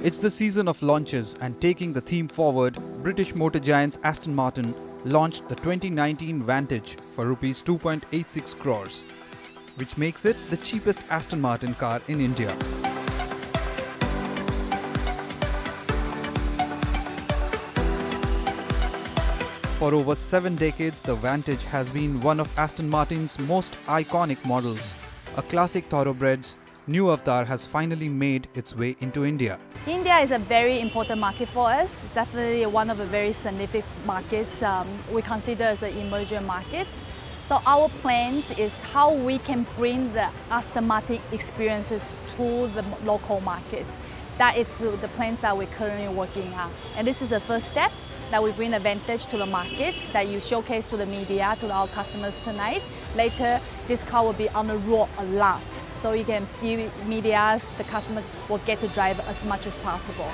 It's the season of launches, and taking the theme forward, British motor giants Aston Martin launched the 2019 Vantage for Rs 2.86 crores, which makes it the cheapest Aston Martin car in India. For over 7 decades, the Vantage has been one of Aston Martin's most iconic models. A classic thoroughbred's new avatar has finally made its way into India. India is a very important market for us. It's definitely one of the very significant markets we consider as the emerging markets. So our plans is how we can bring the Aston Martin experiences to the local markets. That is the plans that we're currently working on. And this is the first step that we bring the Vantage to the markets, that you showcase to the media, to our customers tonight. Later, this car will be on the road a lot. So you can, media, the customers will get to drive as much as possible.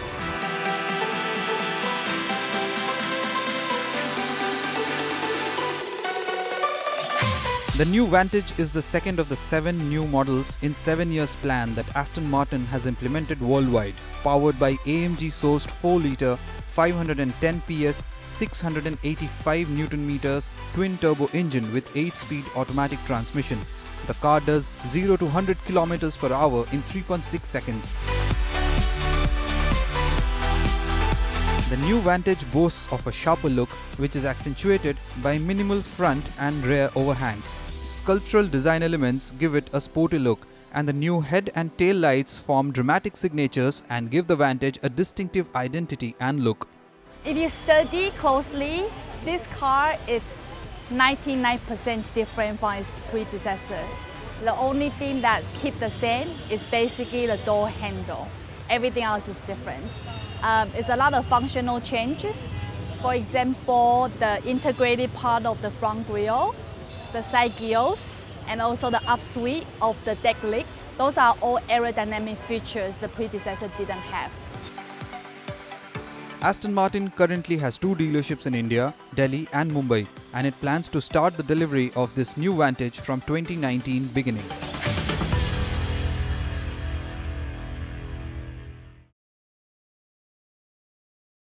The new Vantage is the second of the 7 new models in 7 years plan that Aston Martin has implemented worldwide, powered by AMG-sourced 4-litre, 510 PS, 685 Nm twin-turbo engine with 8-speed automatic transmission. The car does 0 to 100 km per hour in 3.6 seconds. The new Vantage boasts of a sharper look, which is accentuated by minimal front and rear overhangs. Sculptural design elements give it a sporty look, and the new head and tail lights form dramatic signatures and give the Vantage a distinctive identity and look. If you study closely, this car is 99% different from its predecessor. The only thing that keeps the same is basically the door handle. Everything else is different. It's a lot of functional changes. For example, the integrated part of the front grille, the side grills, and also the upsweep of the deck lid. Those are all aerodynamic features the predecessor didn't have. Aston Martin currently has 2 dealerships in India, Delhi and Mumbai, and it plans to start the delivery of this new Vantage from 2019 beginning.